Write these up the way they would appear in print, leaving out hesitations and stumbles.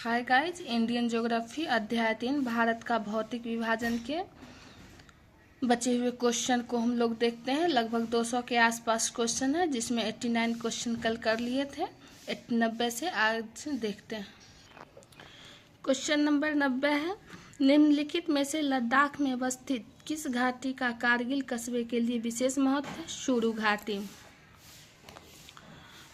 Hi guys, Indian geography अध्याय 3 भारत का भौतिक विभाजन के बचे हुए क्वेश्चन को हम लोग देखते हैं। लगभग 200 के आसपास क्वेश्चन है, जिसमें 89 क्वेश्चन कल कर लिए थे। 90 से आज देखते हैं। क्वेश्चन नंबर 90 है, निम्नलिखित में से लद्दाख में अवस्थित किस घाटी का कारगिल कस्बे के लिए विशेष महत्व है? शुरू घाटी।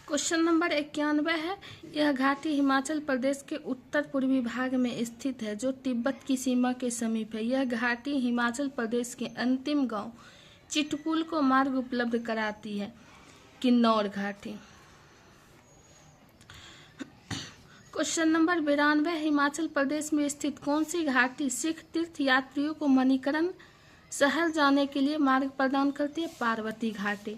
क्वेश्चन नंबर 91 है, यह घाटी हिमाचल प्रदेश के उत्तर पूर्वी भाग में स्थित है, जो तिब्बत की सीमा के समीप है। यह घाटी हिमाचल प्रदेश के अंतिम गांव चिटकुल को मार्ग उपलब्ध कराती है। किन्नौर घाटी। क्वेश्चन नंबर 92, हिमाचल प्रदेश में स्थित कौन सी घाटी सिख तीर्थ यात्रियों को मणिकरण शहर जाने के लिए मार्ग प्रदान करती है? पार्वती घाटी।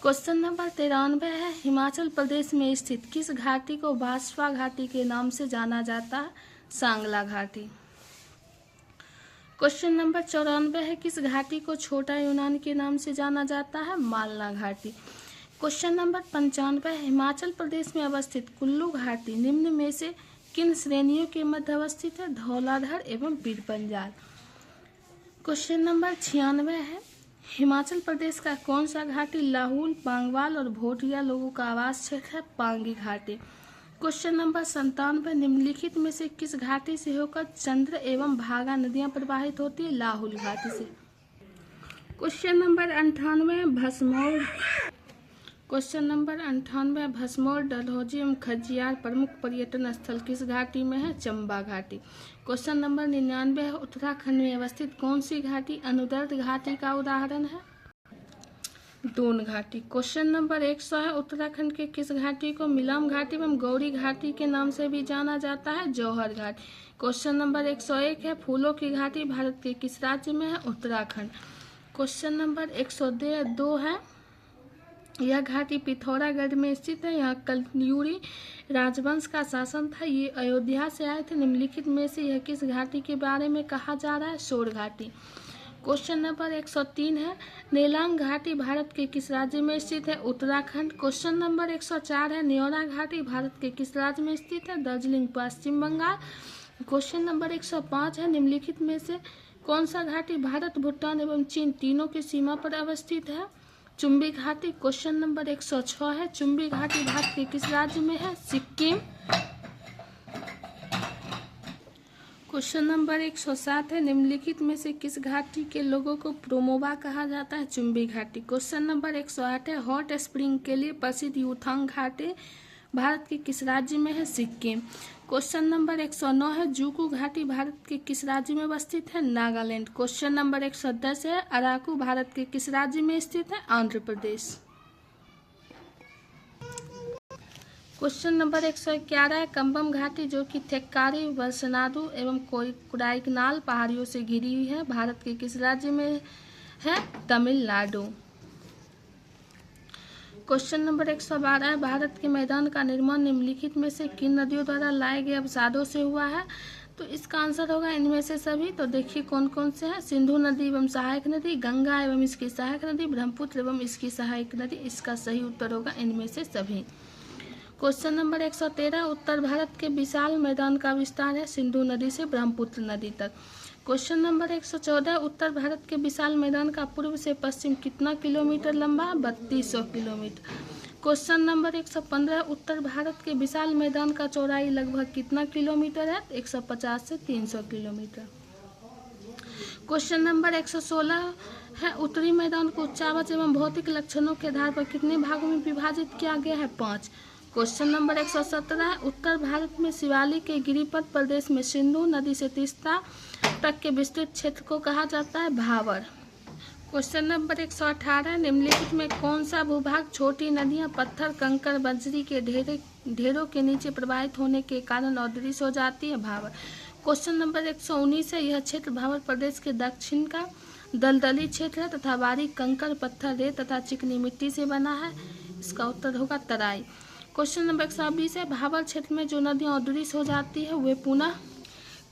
क्वेश्चन नंबर 93 है, हिमाचल प्रदेश में स्थित किस घाटी को बासवा घाटी के नाम से जाना जाता है? सांगला घाटी। क्वेश्चन नंबर 94 है, किस घाटी को छोटा यूनान के नाम से जाना जाता है? मालना घाटी। क्वेश्चन नंबर 95 है, हिमाचल प्रदेश में अवस्थित कुल्लू घाटी निम्न में से किन श्रेणियों के मध्य अवस्थित है? धौलाधर एवं पीरपंजाल। क्वेश्चन नंबर 96 है, हिमाचल प्रदेश का कौन सा घाटी लाहुल, पांगवाल और भोटिया लोगों का आवास क्षेत्र है? पांगी घाटी। क्वेश्चन नंबर 97, निम्नलिखित में से किस घाटी से होकर चंद्र एवं भागा नदियां प्रवाहित होती है? लाहुल घाटी से। Question number 98, Bharmour. Question number 98, Bharmour, Dalhousie एवं खजियार प्रमुख पर्यटन स्थल किस घाटी में है? चंबा घाटी। क्वेश्चन नंबर 99 है, उत्तराखंड में अवस्थित कौन सी घाटी अनुदर्द घाटी का उदाहरण है? दून घाटी। क्वेश्चन नंबर 100 है, उत्तराखंड के किस घाटी को मिलाम घाटी एवं गौरी घाटी के नाम से भी जाना जाता है? जौहर घाटी। क्वेश्चन नंबर 101 है, फूलों की घाटी भारत के किस राज्य में है? उत्तराखंड। क्वेश्चन नंबर 102 है, यह घाटी पिथौरागढ़ में स्थित है। यहाँ कलयूरी राजवंश का शासन था। ये अयोध्या से आए थे। निम्नलिखित में से यह किस घाटी के बारे में कहा जा रहा है? शोर घाटी। क्वेश्चन नंबर 103 है, नेलांग घाटी भारत के किस राज्य में स्थित है? उत्तराखंड। क्वेश्चन नंबर 104 है, न्योरा घाटी भारत के किस राज्य में स्थित है? दार्जिलिंग, पश्चिम बंगाल। क्वेश्चन नंबर 105 है, निम्नलिखित में से कौन सा घाटी भारत, भूटान एवं चीन तीनों की सीमा पर अवस्थित है? चुम्बी घाटी। क्वेश्चन नंबर 106 है, चुम्बी घाटी भारत के किस राज्य में है? सिक्किम। क्वेश्चन नंबर 107 है, निम्नलिखित में से किस घाटी के लोगों को प्रोमोबा कहा जाता है? चुम्बी घाटी। क्वेश्चन नंबर 108 है, हॉट स्प्रिंग के लिए प्रसिद्ध यूथांग घाटी भारत के किस राज्य में है? सिक्किम। क्वेश्चन नंबर 109 है, जूकू घाटी भारत के किस राज्य में अवस्थित है? नागालैंड। क्वेश्चन नंबर 110 है, अराकू भारत के किस राज्य में स्थित है? आंध्र प्रदेश। क्वेश्चन नंबर 111 है, कंबम घाटी जो कि थेक्कारी, वलसनाडु एवं कोडाइकनाल पहाड़ियों से घिरी हुई है, भारत के किस राज्य में है? तमिलनाडु। क्वेश्चन नंबर 112 है, भारत के मैदान का निर्माण निम्नलिखित में से किन नदियों द्वारा लाए गए अवसादों से हुआ है? तो इसका आंसर होगा इनमें से सभी। तो देखिए कौन कौन से हैं। सिंधु नदी एवं सहायक नदी, गंगा एवं इसकी सहायक नदी, ब्रह्मपुत्र एवं इसकी सहायक नदी। इसका सही उत्तर होगा इनमें से सभी। क्वेश्चन नंबर 113, उत्तर भारत के विशाल मैदान का विस्तार है सिंधु नदी से ब्रह्मपुत्र नदी तक। क्वेश्चन नंबर 114, उत्तर भारत के विशाल मैदान का पूर्व से पश्चिम कितना किलोमीटर लंबा है? 3200 किलोमीटर। क्वेश्चन नंबर 115, उत्तर भारत के विशाल मैदान का चौड़ाई लगभग कितना किलोमीटर है? 150 से 300 किलोमीटर। क्वेश्चन नंबर 116 है, उत्तरी मैदान को उच्चावच एवं भौतिक लक्षणों के आधार पर कितने भागों में विभाजित किया गया है? 5। क्वेश्चन नंबर 117 है, उत्तर भारत में शिवालिक के गिरिपथ प्रदेश में सिंधु नदी से तीस्ता तक के विस्तृत क्षेत्र को कहा जाता है? भावर। क्वेश्चन नंबर 118, निम्नलिखित में कौन सा भूभाग छोटी नदियां, पत्थर, कंकड़, बजरी के ढेरों के नीचे प्रवाहित होने के कारण अदृश्य हो जाती है? भावर। क्वेश्चन नंबर 119 है, यह क्षेत्र भावर प्रदेश के दक्षिण का दलदली क्षेत्र है तथा बारीक कंकड़, पत्थर, रेत तथा चिकनी मिट्टी से बना है। इसका उत्तर होगा तराई। क्वेश्चन नंबर 120 है, भावर क्षेत्र में जो नदियां अदृश्य हो जाती है वे पुनः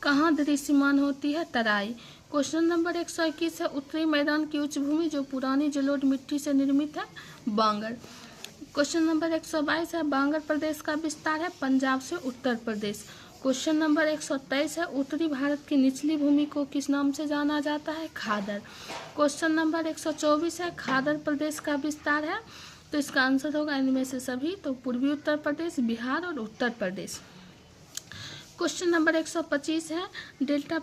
कहाँ दृश्यमान होती है? तराई। क्वेश्चन नंबर 121 है, उत्तरी मैदान की उच्च भूमि जो पुरानी जलोढ़ मिट्टी से निर्मित है? बांगर। क्वेश्चन नंबर 122 है, बांगर प्रदेश का विस्तार है पंजाब से उत्तर प्रदेश। क्वेश्चन नंबर 123 है, उत्तरी भारत की निचली भूमि को किस नाम से जाना जाता है? खादर। क्वेश्चन नंबर 124 है, खादर प्रदेश का विस्तार है, तो इसका आंसर होगा इनमें से सभी, तो पूर्वी उत्तर प्रदेश, बिहार और उत्तर प्रदेश। क्वेश्चन नंबर 125 है, डेल्टा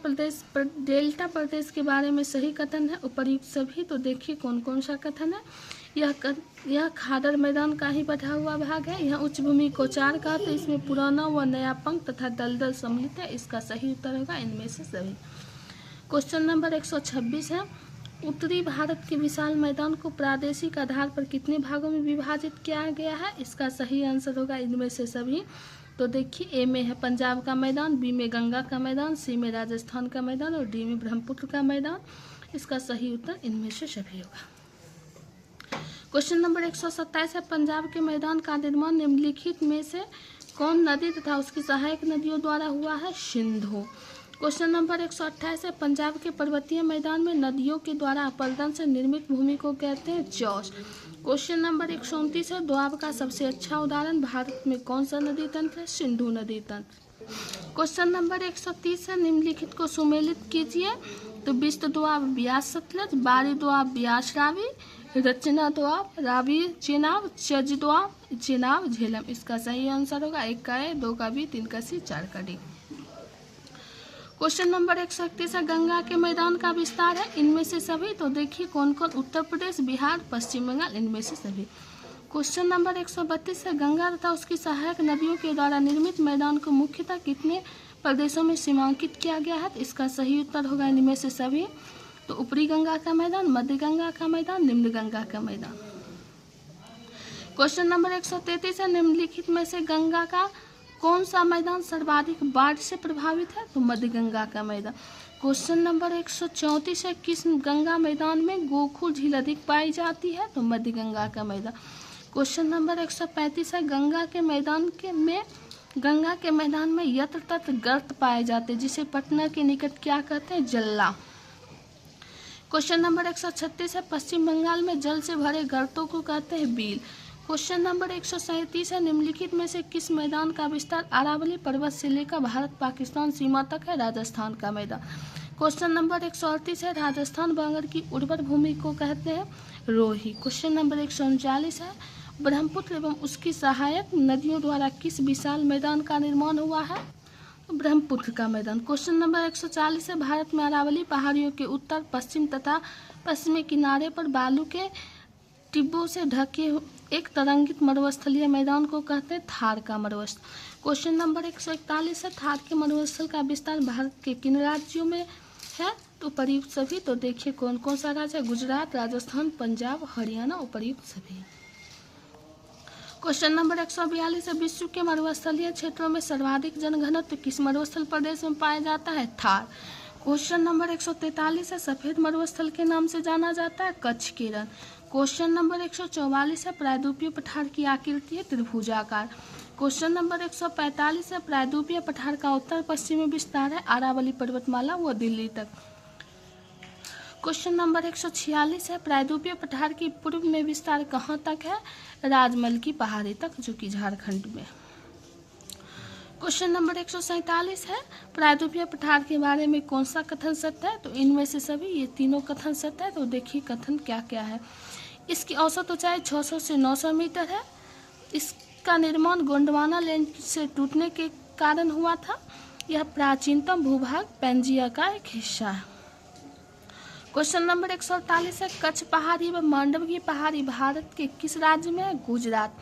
प्रदेश के बारे में सही कथन है उपर्युक्त सभी, तो देखिए कौन कौन सा कथन है। यह खादर मैदान का ही बढ़ा हुआ भाग है। यह उच्च भूमि को चार का, तो इसमें पुराना व नया पंख तथा दलदल सम्मिलित है। इसका सही उत्तर होगा इनमें से सभी। क्वेश्चन नंबर 126 है, उत्तरी भारत के विशाल मैदान को प्रादेशिक आधार पर कितने भागों में विभाजित किया गया है? इसका सही आंसर होगा इनमें से सभी। तो देखिए, ए में है पंजाब का मैदान, बी में गंगा का मैदान, सी में राजस्थान का मैदान और डी में ब्रह्मपुत्र का मैदान। इसका सही उत्तर इनमें से सभी होगा। क्वेश्चन नंबर 127 है, पंजाब के मैदान का निर्माण निम्नलिखित में से कौन नदी तथा उसकी सहायक नदियों द्वारा हुआ है? सिंधु। क्वेश्चन नंबर 128 है, पंजाब के पर्वतीय मैदान में नदियों के द्वारा अपरदन से निर्मित भूमि को कहते हैं? चौस। क्वेश्चन नंबर 129 है, दोआब का सबसे अच्छा उदाहरण भारत में कौन सा नदी तंत्र है? सिंधु नदी तंत्र। क्वेश्चन नंबर 130 है, निम्नलिखित को सुमेलित कीजिए। तो विस्त दोआब ब्यास सतलज, बारी दोआब ब्यास रावी, रचना दोआब रावी चेनाब, चज दोआब चेनाब झेलम। इसका सही आंसर होगा 1 का ए, 2 का बी, 3 का सी, 4 का डी। क्वेश्चन नंबर 131 है, गंगा के मैदान का विस्तार है इनमें से सभी, तो देखिए कौन कौन? उत्तर प्रदेश, बिहार, पश्चिम बंगाल, इनमें से सभी। क्वेश्चन नंबर 132 है, गंगा तथा उसकी सहायक नदियों के द्वारा निर्मित मैदान को मुख्यतः कितने प्रदेशों में सीमांकित किया गया है? इसका सही उत्तर होगा इनमें से सभी। तो ऊपरी गंगा का मैदान, मध्य गंगा का मैदान, निम्न गंगा का मैदान। क्वेश्चन नंबर 133 है, निम्नलिखित में से गंगा का कौन सा मैदान सर्वाधिक बाढ़ से प्रभावित है? तो मध्य गंगा का मैदान। क्वेश्चन नंबर 134 है, किस गंगा मैदान में गोखुर झील अधिक पाई जाती है? तो मध्य गंगा का मैदान। क्वेश्चन नंबर 135 है, गंगा के मैदान में यत्र तत्र गर्त पाए जाते हैं, जिसे पटना के निकट क्या कहते हैं? जल्ला। क्वेश्चन नंबर 136 है, पश्चिम बंगाल में जल से भरे गर्तों को कहते हैं? बील। क्वेश्चन नंबर 137 है, निम्नलिखित में से किस मैदान का विस्तार अरावली पर्वत से लेकर भारत पाकिस्तान सीमा तक है? राजस्थान का मैदान। क्वेश्चन नंबर 138 है, राजस्थान बांगर की उर्वर भूमि को कहते हैं? रोही। क्वेश्चन नंबर 139 है, ब्रह्मपुत्र एवं उसकी सहायक नदियों द्वारा किस विशाल मैदान का निर्माण हुआ है? ब्रह्मपुत्र का मैदान। क्वेश्चन नंबर 140 है, भारत में अरावली पहाड़ियों के उत्तर, पश्चिम तथा पश्चिमी किनारे पर बालू के टिब्बों से ढके एक तरंगित मरुस्थलीय मैदान को कहते हैं? थार का मरुस्थल। क्वेश्चन नंबर 141 है, थार के मरुस्थल का विस्तार भारत के किन राज्यों में है? तो उपर्युक्त सभी। तो देखिए कौन कौन सा राज्य है? गुजरात, राजस्थान, पंजाब, हरियाणा, उपर्युक्त सभी। क्वेश्चन नंबर 142 है, विश्व के मरुस्थलीय क्षेत्रों में सर्वाधिक जनघनत्व किस मरुस्थल प्रदेश में पाया जाता है? थार। क्वेश्चन नंबर 143 है, सफेद मरुस्थल के नाम से जाना जाता है? कच्छ, केरल। क्वेश्चन नंबर 144 है, प्रायद्वीपीय पठार की आकृति है? त्रिभुजाकार। क्वेश्चन नंबर 145 है, प्रायद्वीपीय पठार का उत्तर पश्चिमी विस्तार है? अरावली पर्वतमाला व दिल्ली तक। क्वेश्चन नंबर 146 है, प्रायद्वीपीय पठार की पूर्व में विस्तार कहाँ तक है? राजमल की पहाड़ी तक, जो कि झारखंड में। क्वेश्चन नंबर 147 है, प्रायद्वीपीय पठार के बारे में कौन सा कथन सत्य है? तो इनमें से सभी, ये तीनों कथन सत्य है। तो देखिए कथन क्या क्या है। इसकी औसत ऊंचाई 600 से 900 मीटर है। इसका निर्माण गोंडवाना लैंड से टूटने के कारण हुआ था। यह प्राचीनतम भूभाग पैंजिया का एक हिस्सा है। क्वेश्चन नंबर 148 है, कच्छ पहाड़ी व मांडवी पहाड़ी भारत के किस राज्य में है? गुजरात।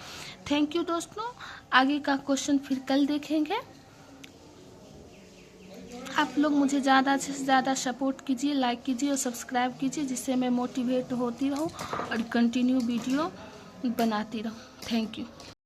थैंक यू दोस्तों, आगे का क्वेश्चन फिर कल देखेंगे। आप लोग मुझे ज़्यादा से ज़्यादा सपोर्ट कीजिए, लाइक कीजिए और सब्सक्राइब कीजिए, जिससे मैं मोटिवेट होती रहूँ और कंटिन्यू वीडियो बनाती रहूँ। Thank you.